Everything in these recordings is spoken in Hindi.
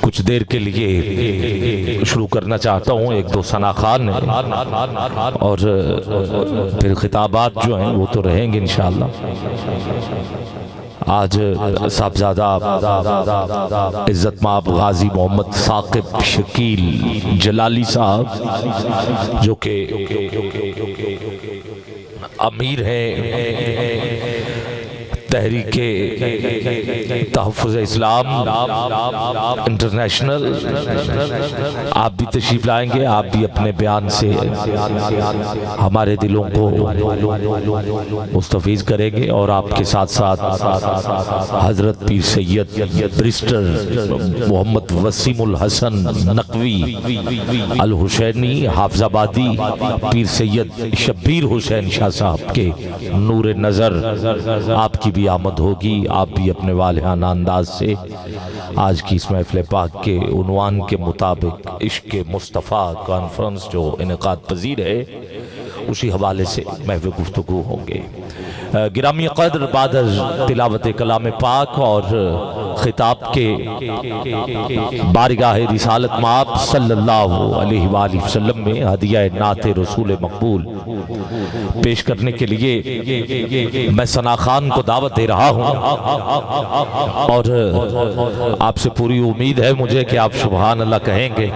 कुछ देर के लिए शुरू करना चाहता हूँ, एक दो सना खान है और फिर खिताबात जो हैं वो तो रहेंगे इंशाअल्लाह। आज साहबजादा इज़्ज़त माब गाजी मोहम्मद साकिब शकील जलाली साहब जो कि अमीर हैं तहरीके तहफ़्फ़ुज़ इस्लाम इंटरनेशनल, आप भी तशरीफ़ लाएंगे, आप भी अपने बयान से हमारे दिलों को मुस्तफ़ीज़ करेंगे और आपके साथ साथ हज़रत पीर सैयद ब्रिस्टर मोहम्मद वसीमुल हसन नकवी अल हुसैनी हाफ़िज़ाबादी पीर सैयद शब्बीर हुसैन शाह साहब के नूर नज़र आपकी भी आमद होगी। आप भी अपने वालिहाना अंदाज से आज की इस महफ़िल पाक के उन्वान के मुताबिक इश्क़ मुस्तफ़ा कॉन्फ्रेंस जो इनेकाद पजीर है उसी हवाले से महफ़िल गुफ्तगू होंगे। गिरामी क़द्र बाद तिलावत कलाम पाक और खिताब के बारगाह रिसालत माब सल्लल्लाहु अलैहि वसल्लम में हदिया नात रसूल मकबूल पेश करने के लिए मैं सना खान को दावत दे रहा हूँ और आपसे पूरी उम्मीद है मुझे कि आप सुभान अल्लाह कहेंगे।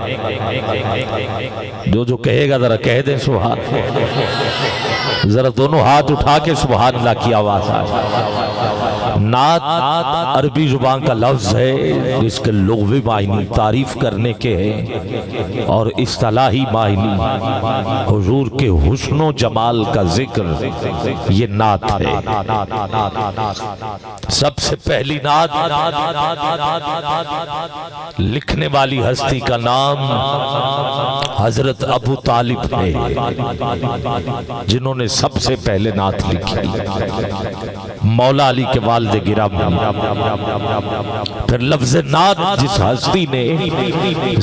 जो कहेगा जरा कह दें सुभान, जरा दोनों हाथ उठा के सुभान अल्लाह की आवाज आए। नात अरबी जुबान का लफ्ज है जिसके लुग़वी मायनी तारीफ करने के हैं और इस्तिलाही मायनी हुजूर के हुस्नो जमाल का जिक्र ये नात है। सबसे पहली नात लिखने वाली हस्ती का नाम हजरत अबू तालिब है जिन्होंने सबसे पहले नात लिखी, मौला अली के वालिद गिरामी। फिर लफ्ज नात जिस हस्ती ने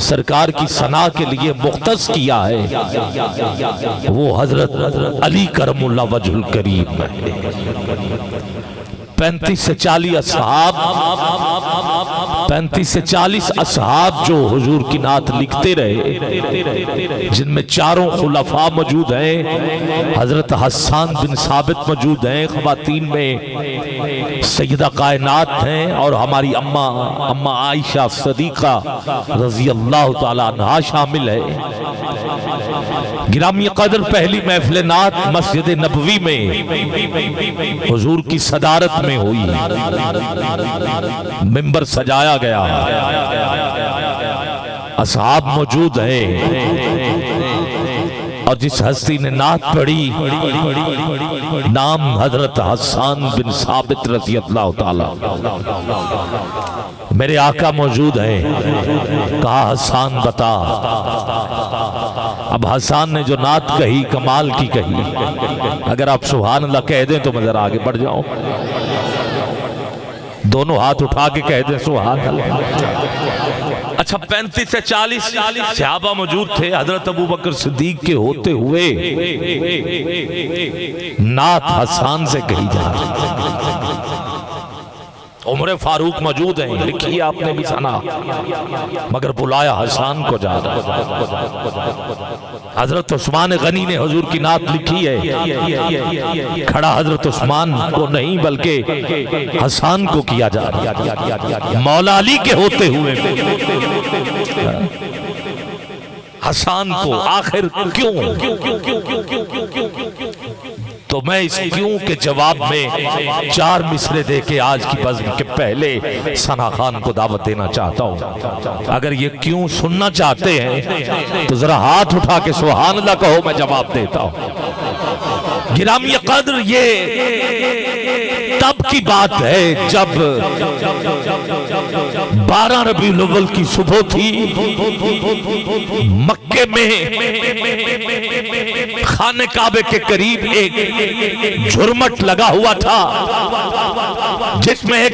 सरकार की सना के लिए मुख्तस किया है वो हजरत अली करमुल्लाह वजहुल करीम है। 35 से 40 असहाब 35 से 40 असहाब जो हुजूर की नात लिखते रहे, जिनमें चारों खुलफा मौजूद हैं, हजरत हसन बिन साबित मौजूद हैं, ख़वातीन में सैयदा कायनात हैं और हमारी अम्मा आयशा सदीका रज़ी अल्लाह ताला अन्हा शामिल है। गिरामी क़द्र पहली महफ़िल नात मस्जिद नबवी में हुजूर की सदारत में हुई, मिंबर सजाया गया, असहाब मौजूद हैं और जिस हस्ती ने नात पढ़ी नाम हजरत हसन बिन साबित रज़ी अल्लाह ताला। मेरे आका मौजूद हैं, कहा हसन बता। अब हसन ने जो नात कही कमाल की कही, अगर आप सुभान अल्लाह कह दें तो मैं जरा आगे बढ़ जाऊं। दोनों हाथ उठा के कह दें सुभान अल्लाह। अच्छा 35 से 40 सहाबा मौजूद थे, हजरत अबू बकर सिद्दीक के होते हुए नात हसन से कही जा रही। उमर फारूक मौजूद हैं, लिखी आपने भी सुना, मगर बुलाया हसन को जा रहा। हजरत उस्मान गनी ने हुजूर की नात लिखी है, खड़ा हजरत उस्मान को नहीं बल्कि हसन को किया जा रहा। मौला अली के होते हुए हसन को आखिर क्यों? तो मैं इस क्यों के जवाब में 4 मिसरे दे के आज की बज़्म के पहले सना खान को दावत देना चाहता हूँ। अगर ये क्यों सुनना चाहते हैं तो जरा हाथ उठा के सुभान अल्लाह कहो, मैं जवाब देता हूँ। गिरामी क़द्र ये तब की बात है जब 12 रबीउल अव्वल की सुबह थी, मक्के में खाने काबे के करीब एक झुरमट लगा हुआ था जिसमें एक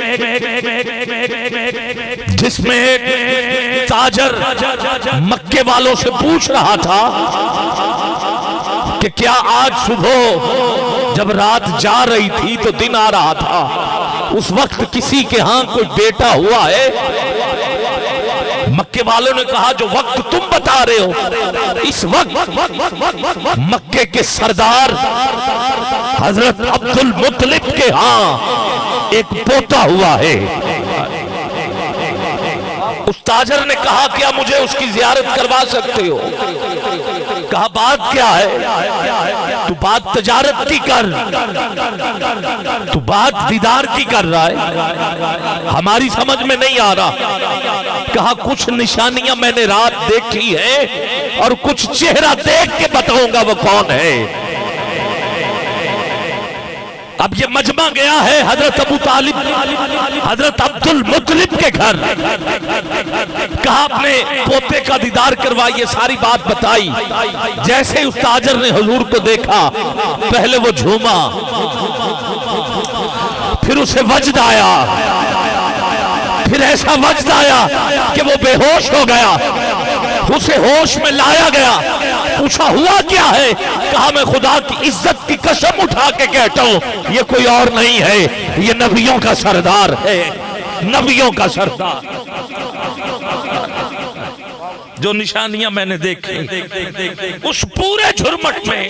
ताजर मक्के वालों से पूछ रहा था कि क्या आज सुबह जब रात जा रही थी तो दिन आ रहा था, उस वक्त किसी के यहां कोई बेटा हुआ है? मक्के वालों ने कहा जो वक्त तुम बता रहे हो, इस वक्त मक्के के सरदार हजरत अब्दुल मुत्तलिब के यहाँ एक पोता हुआ है। उस ताजर ने कहा क्या मुझे उसकी जियारत करवा सकते हो? कहा बात क्या है? तू बात तजारत की कर, तू बात दीदार की कर रहा है, हमारी समझ में नहीं आ रहा। कहा कुछ निशानियां मैंने रात देखी है और कुछ चेहरा देख के बताऊंगा वो कौन है। अब ये मजमा गया है हजरत अबू तालिब, हजरत अब्दुल मुत्तलिब के घर। कहा अपने पोते का दीदार करवाइए, सारी बात बताई। जैसे ही उस ताजर ने हुजूर को देखा, पहले वो झूमा, फिर उसे वजद आया, फिर ऐसा वजद आया कि वो बेहोश हो गया। उसे होश में लाया गया, पूछा हुआ क्या है? कहा मैं खुदा की इज्जत की कसम उठा के कहता हूं ये कोई और नहीं है, ये नबियों का सरदार है, नबियों का सरदार। जो निशानियां मैंने देखी, उस पूरे झुरमट में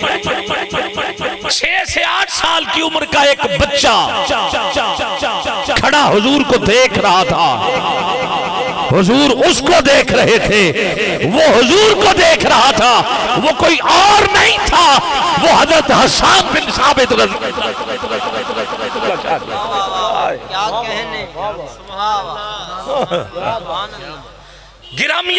6 से 8 साल की उम्र का एक बच्चा खड़ा हुजूर को देख रहा था। हुजूर उसको देख रहे थे, वो हुजूर को देख रहा था, वो कोई और नहीं था, वो हजरत हसन बिन साबित रज़ी। क्या कहने, गिरामी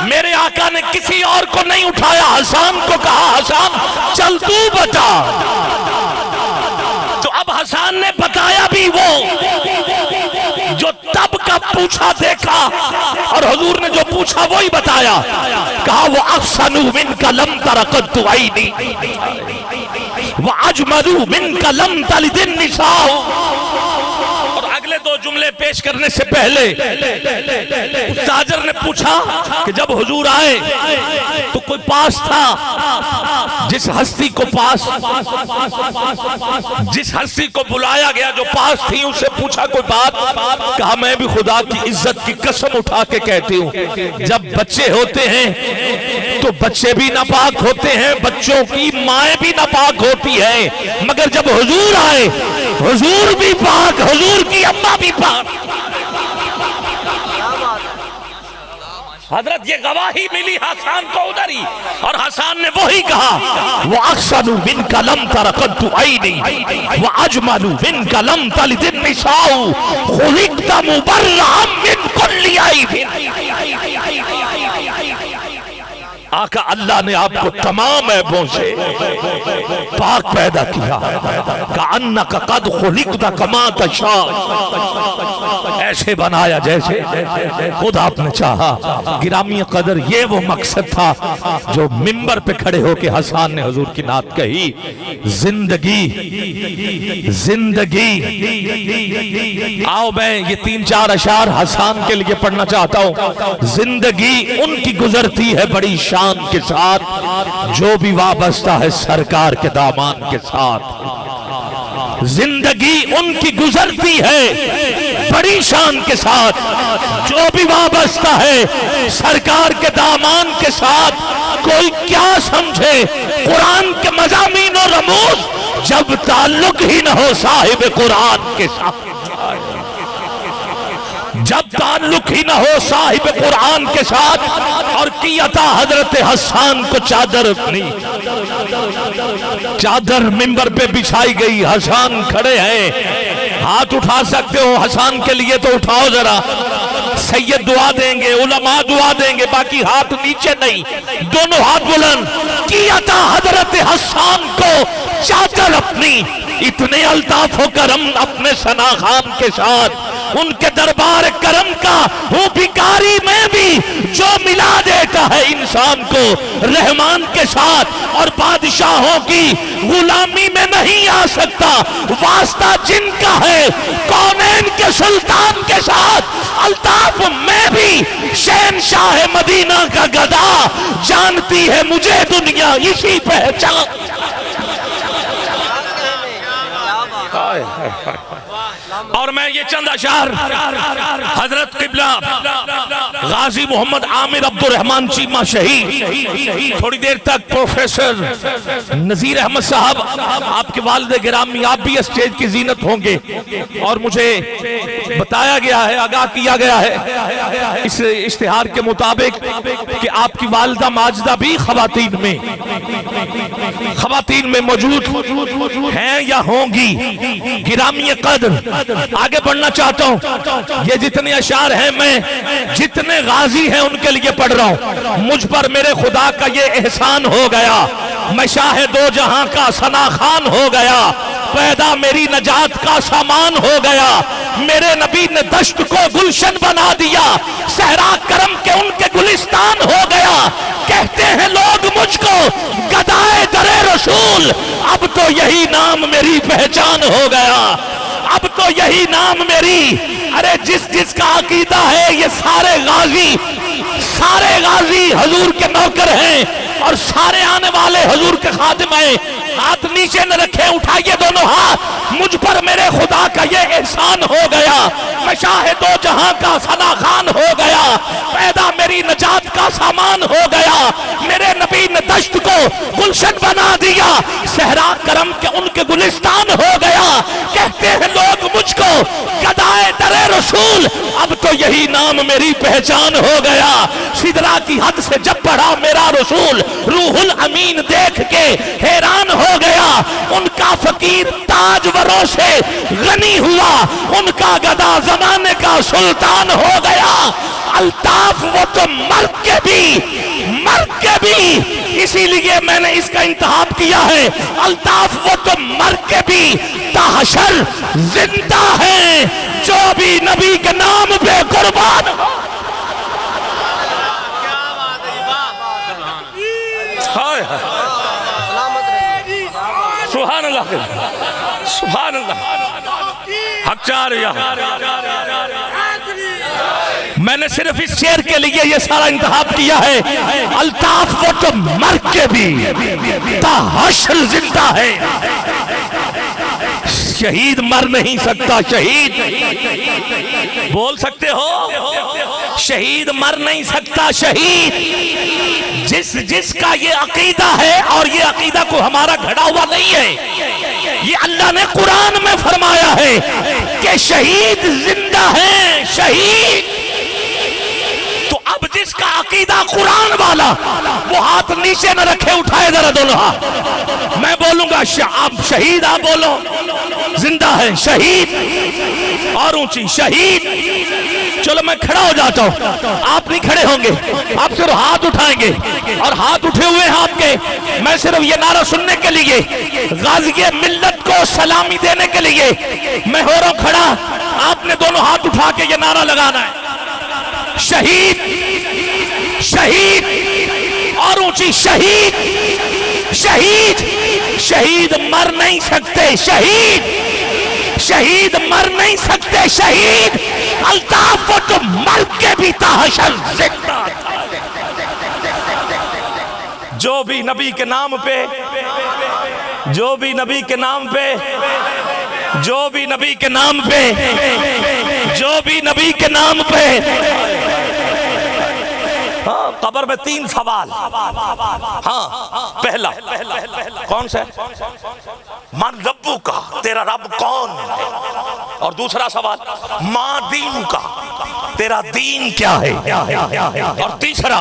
मेरे आका ने किसी और को नहीं उठाया, हसन को कहा हसन चल तू बता। तो अब हसन ने बताया भी वो जो तब का पूछा देखा, और हुजूर ने जो पूछा वही बताया। कहा वो अहसनु मिनका लम तरकत आईनी व अजमलु मिनका लम तलिदिन निसाउ। और अगले 2 जुमले पेश करने से पहले उस ताजर ने पूछा कि जब हुजूर आए तो कोई पास था, जिस हस्ती को पास, जिस हस्ती को बुलाया गया जो पास थी, उससे पूछा कोई बात? कहा मैं भी खुदा की इज्जत की कसम उठा के कहती हूँ जब बच्चे होते हैं तो बच्चे भी नापाक होते हैं, बच्चों की माएँ भी नापाक होती है, मगर जब हुजूर आए हुजूर भी पाक, हुजूर की अम्मा भी पाक। हजरत ये गवाही मिली हसन को उधर ही, और हसन ने वही कहा वो अहसनु मिनका लम तरकत आईनी व अजमलु मिनका लम तलिदिन निसाउ खुलिक़्ता मुबर्रअम मिन कुल्ली ऐब। आका अल्लाह ने आपको तमाम ऐबों से पाक पैदा किया। कअन्नका क़द खुलिक़्ता कमा तशा, ऐसे बनाया जैसे खुद आपने चाहा। गिरामी कदर ये वो मकसद था जो मिंबर पे खड़े होके हसन ने हुजूर की नात कही। जिंदगी जिंदगी, आओ मैं ये 3-4 अशार हसन के लिए पढ़ना चाहता हूँ। जिंदगी उनकी गुजरती है बड़ी शान के साथ जो भी वाबस्ता है सरकार के दामान के साथ। जिंदगी उनकी गुजरती है बड़ी शान के साथ जो भी वाबस्ता है सरकार के दामान के साथ। कोई क्या समझे कुरान के मज़ामीन और रमूज जब ताल्लुक ही न हो साहिब कुरान के साथ, जब ताल्लुक ही न हो साहिब कुरान के साथ। और किया था हजरत हसन को चादर, अपनी चादर मिंबर पे बिछाई गई, हसन खड़े हैं, हाथ उठा सकते हो हसन के लिए तो उठाओ जरा। सैयद दुआ देंगे, उलमा दुआ देंगे, बाकी हाथ नीचे नहीं, दोनों हाथ बुलंद। किया था हजरत हसन को चादर अपनी, इतने अल्ताफ करम अपने सना खान के साथ, उनके दरबार करम का वो भिखारी में भी जो मिला देता है इंसान को रहमान के साथ, और बादशाहों की गुलामी में नहीं आ सकता। वास्ता जिनका है कौनैन के सुल्तान के साथ, अल्ताफ में भी शहंशाह मदीना का गदा, जानती है मुझे दुनिया इसी पहचान। और मैं ये चंद अशार हजरत किबला गाजी मोहम्मद आमिर अब्दुर्रहमान चीमा शहीद, थोड़ी देर तक प्रोफेसर नजीर अहमद साहब आपके वालिद गिरामी, आप भी स्टेज की जीनत होंगे। और मुझे बताया गया है, आगाह किया गया है इस इश्तिहार के मुताबिक कि आपकी वालिदा माजिदा भी खवातीन में मौजूद हैं या होंगी। गिरामी कद्र आगे बढ़ना चाहता हूं। ये जितने अशार हैं मैं जितने गाजी हैं उनके लिए पढ़ रहा हूं। मुझ पर मेरे खुदा का ये एहसान हो गया, मैं शाह दो जहां का सना खान हो गया, पैदा मेरी नजात का सामान हो गया। मेरे नबी ने दश्त को गुलशन बना दिया, सहरा करम के उनके गुलिस्तान हो गया। कहते हैं लोग मुझको गदाए दरे रसूल, अब तो यही नाम मेरी पहचान हो गया, अब तो यही नाम मेरी। अरे जिसका अकीदा है ये सारे गाजी हजूर के नौकर हैं और सारे आने वाले हजूर के खादिम हैं। हाथ नीचे न रखे, उठाइए दोनों हाथ। मुझ पर मेरे खुदा का ये एहसान हो गया, मैं शाह दो जहां का सना खान हो गया, पैदा मेरी नजात का सामान हो गया। मेरे नबी ने दश्त को गुलशन बना दिया, सहरा करम के उनके गुलिस्तान हो गया। कहते हैं लोग मुझको गदाए दरे रसूल, अब तो यही नाम मेरी पहचान हो गया। सिदरा की हद से जब बढ़ा मेरा रसूल, रूहुल अमीन देख के हैरान हो गया। उनका फकीर ताजवरों से गनी हुआ, उनका गदा जमाने का सुल्तान हो गया। अल्ताफ वो तो मर के भी इसीलिए मैंने इसका इंतखाब किया है। अल्ताफ वो तो मर के भी ताहशर जिंदा है, जो भी नबी के नाम पे कुर्बान हो। सुभान अल्लाह, सुभान अल्लाह, हक चार या। मैंने सिर्फ इस शेर के लिए ये सारा इंतखाब किया है। अल्ताफ वो तो मर के भी ताहशर जिंदा है। शहीद मर नहीं सकता, शहीद बोल सकते हो, शहीद मर नहीं सकता। शहीद जिसका ये अकीदा है, और ये अकीदा को हमारा घड़ा हुआ नहीं है, ये अल्लाह ने कुरान में फरमाया है कि शहीद जिंदा है। शहीद तो अब जिसका अकीदा कुरान वाला, वो हाथ नीचे न रखे, उठाए जरा दोनों हाथ। मैं बोलूंगा आप शहीद, आप बोलो जिंदा है। शहीद और ऊंची शहीद। चलो मैं खड़ा हो जाता हूं, आप नहीं खड़े होंगे, आप सिर्फ हाथ उठाएंगे और हाथ उठे हुए हैं आपके। मैं सिर्फ ये नारा सुनने के लिए, गाज़िए मिल्लत को सलामी देने के लिए मैं हो रहा हूं खड़ा। आपने दोनों हाथ उठा के ये नारा लगाना है, शहीद शहीद और ऊंची शहीद शहीद। शहीद मर नहीं सकते, शहीद मर नहीं सकते। शहीद अल्ताफ वो तो मर के भी ताहशर जिंदा था। जो भी नबी के नाम पे, जो भी नबी के नाम पे, जो भी नबी के नाम पे, जो भी नबी के नाम पे। हाँ, कब्र में 3 सवाल। हाँ, पहला कौन सा? मन रब्बू का, तेरा रब कौन है? और दूसरा सवाल, माँ दीन का, तेरा दीन क्या है? और तीसरा,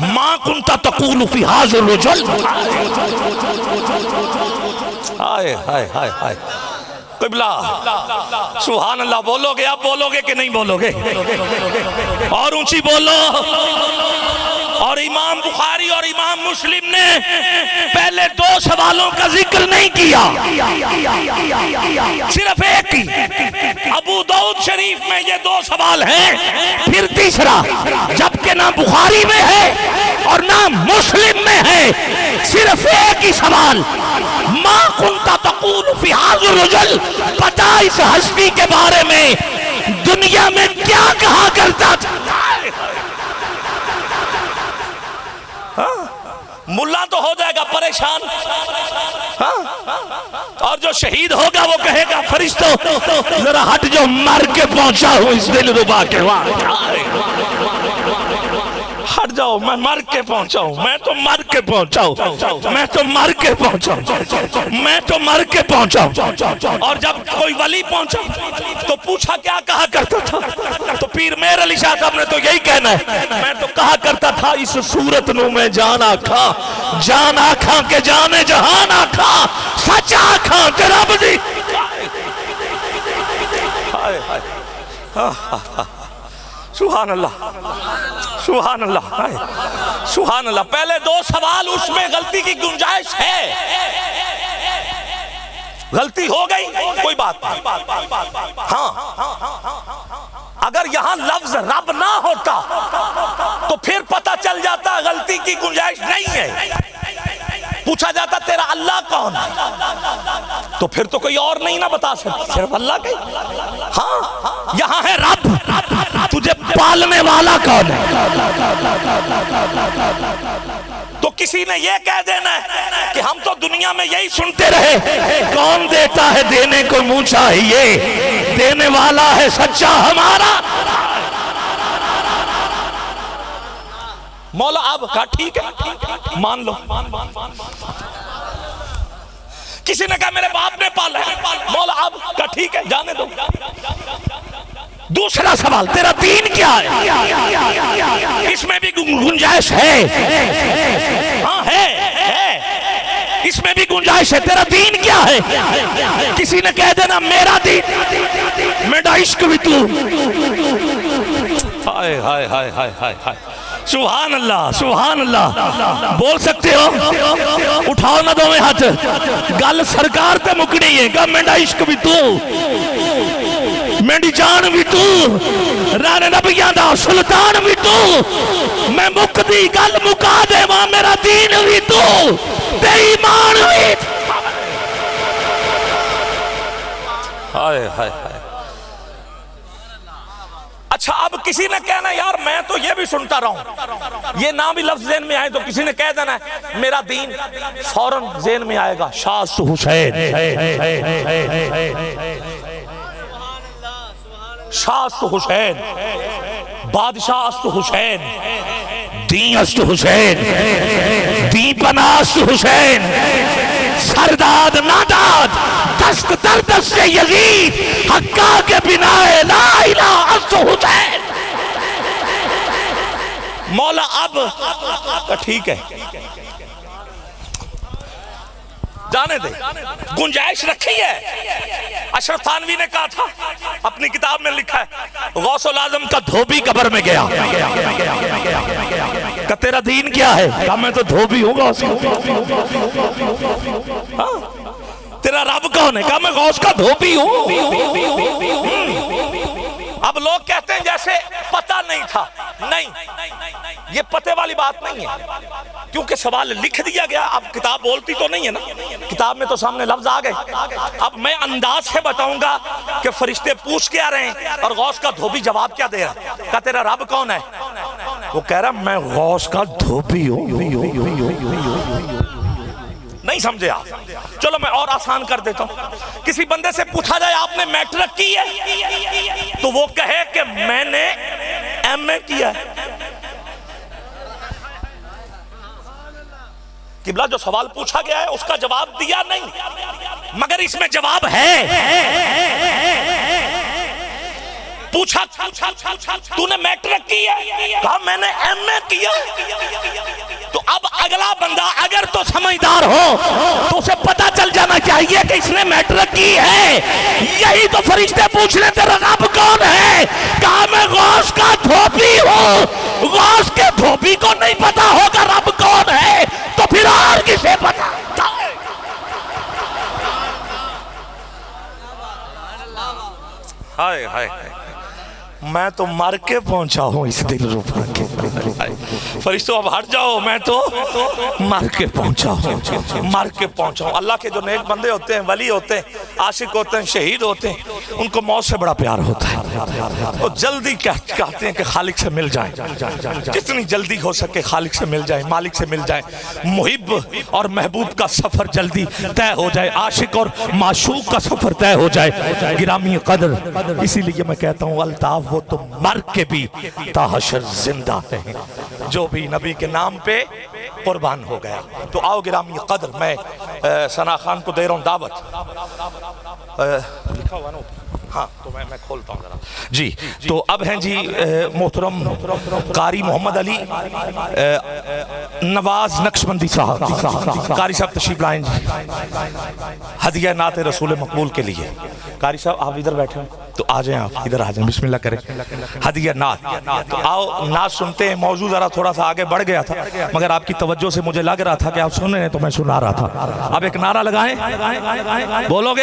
माँ कुंता तकूलु फी हाज़िल रजुल। हाय हाय हाय हाय। क़िबला सुभान अल्लाह। बोलोगे? आप बोलोगे कि नहीं बोलोगे? और ऊंची बोलो। और इमाम बुखारी और इमाम मुस्लिम ने पहले 2 सवालों का जिक्र नहीं किया, सिर्फ एक ही। अबू दाऊद शरीफ में ये 2 सवाल हैं, फिर तीसरा, जबकि ना बुखारी में है और ना मुस्लिम में है, सिर्फ एक ही सवाल, माँ कुंता तकूलु फी हाज़िल रजुल। पता इस हस्ती के बारे में दुनिया में क्या कहा करता था? मुल्ला तो हो जाएगा परेशान, हाँ? और जो जो शहीद होगा वो कहेगा फरिश्तों जरा हट जाओ, मर के पहुंचा हूं इस दिल रुबा के वहां। हट जाओ, मैं मर के पहुंचा हूं, मैं तो मर के पहुंचा हूं, मैं तो मर के पहुंचा हूं, मैं तो मर के पहुंचा हूं। और जब कोई वली पहुंचा तो पूछा क्या कहा करता था, तो पीर मेर अली शाह साहब ने तो यही कहना है, मैं तो कहा करता था इस सूरत नू मैं जान आखा, जान आखा के जाने जहान आखा, सच आखा के रब दी। सुभान अल्लाह, सुभान अल्लाह, सुभान अल्लाह। पहले दो सवाल, उसमें गलती की गुंजाइश है, गलती हो गई कोई बात नहीं। हाँ, अगर यहां लफ्ज रब ना होता तो फिर पता चल जाता गलती की गुंजाइश नहीं है। पूछा जाता तेरा अल्लाह कौन है, तो फिर तो कोई और नहीं ना बता सकता, सिर्फ अल्लाह का। हाँ, यहां है रब, तुझे पालने वाला कौन है। तो किसी ने यह कह देना है कि हम तो दुनिया में यही सुनते रहे, कौन देता है देने को मुंह चाहिए, देने वाला है सच्चा हमारा मौला। अब कहा ठीक है, मान लो। किसी ने कहा मेरे बाप ने पाला है मौला, अब कहा ठीक है, जाने दो। दूसरा सवाल, तेरा दीन क्या है, इसमें भी गुंजाइश है। हाँ है, इसमें भी गुंजाइश है। तेरा दीन क्या है, किसी ने कह देना मेरा दीन मेरा इश्क भी तू। हाय हाय हाय हाय हाय हाय, सुभान अल्लाह, सुभान अल्लाह। बोल सकते हो, उठाओ ना दोवें हाथ। गल सरकार ते मुकनी है, का मेरा इश्क भी तू, मेरी जान भी तू, राणे नबियां दा सुल्तान भी तू, मैं मुकदी गल मुका देवा, मेरा दीन भी तू, ते ईमान भी। हाय हाय हाय। अच्छा, अब किसी ने कहना यार मैं तो ये भी सुनता रहूं, ये ना भी लफ्ज ज़हन में आए तो किसी ने कह देना है मेरा दीन, फौरन ज़हन में आएगा शाह हुसैन, शाह हुसैन, बादशाह हुसैन, दी अस्त हुसैन, दी पनास्त हुसैन, सरदाद नादाद, दस्त दर दस्त यजीद, हक्का के बिना ला इलाहा अस्त हुसैन। मौला अब ठीक है, जाने दे, गुंजाइश रखी है। अशरफ थानवी ने कहा था, अपनी किताब में लिखा है, गौसुल आजम का धोबी कब्र में गया, का तेरा दीन क्या है, कहा मैं तो धोबी हूँ गौस। तेरा रब कौन है, कहा मैं गौस का धोबी हूँ। अब लोग कहते हैं जैसे पता नहीं था, नहीं, ये पते वाली बात नहीं है, क्योंकि सवाल लिख दिया गया। अब किताब बोलती तो नहीं है ना, किताब में तो सामने लफ्ज आ गए। अब मैं अंदाज से बताऊंगा कि फरिश्ते पूछ क्या रहे हैं और गौस का धोबी जवाब क्या दे रहा है। का तेरा रब कौन है, वो कह रहा मैं गौस का धोबी हूँ। नहीं समझे आप? चलो मैं और आसान कर देता हूं। किसी बंदे से पूछा जाए आपने मैट्रिक की है, तो वो कहे कि मैंने एमए किया है। किबला जो सवाल पूछा गया है उसका जवाब दिया नहीं, मगर इसमें जवाब है। पूछा तूने मैट्रिक की है, कहा मैंने एमए किया। तो अब अगला बंदा अगर तो समझदार हो तो उसे पता चल जाना चाहिए कि इसने मैट्रिक की है। यही तो फरिश्ते पूछ रहे तेरा रब कौन है, कहा मैं गौस का धोबी हूँ। गौस के धोबी को नहीं पता होगा रब कौन है, तो फिर और किसे पता। हाय हाय, मैं तो मर के पहुंचा हूं इस दिल रुबा के। फरिश्तों अब हट जाओ, मैं तो मर के पहुंचा हूं, मर के पहुंचा हूं। अल्लाह के जो नेक बंदे होते हैं, वली होते हैं, आशिक होते हैं, शहीद होते हैं, उनको मौत से बड़ा प्यार होता है। और जल्दी कहते हैं कि खालिक से मिल जाए, जितनी जल्दी हो सके खालिक से मिल जाए, मालिक से मिल जाए। मुहिब और महबूब का सफर जल्दी तय हो जाए, आशिक और माशूक का सफर तय हो जाए। गिरामी कदर, इसीलिए मैं कहता हूँ अल्ताफ वो तो मर के भी ताहशर जिंदा है, जो भी नबी के नाम पे कुर्बान हो गया। तो आओ गिरामी कदर, मैं सना खान को दे रहा हूँ दावत। लिखा हुआ ना, हाँ तो मैं खोलता हूँ जरा जी। तो अब हैं जी मोहतरम कारी मोहम्मद अली नवाज नक्शबंदी साहब, कारी साहब तशरीफ लाएं जी, हदिया नात रसूल मकबूल के लिए। कारी साहब आप इधर बैठे हो तो आ जाएं, आप इधर आ जाएं, बिस्मिल्लाह करें। हदिया नात, तो आओ नात सुनते हैं। मौजू जरा थोड़ा सा आगे बढ़ गया था, मगर आपकी तवज्जो से मुझे लग रहा था कि आप सुन रहे हैं, तो मैं सुना रहा था। अब एक नारा लगाएं, बोलोगे?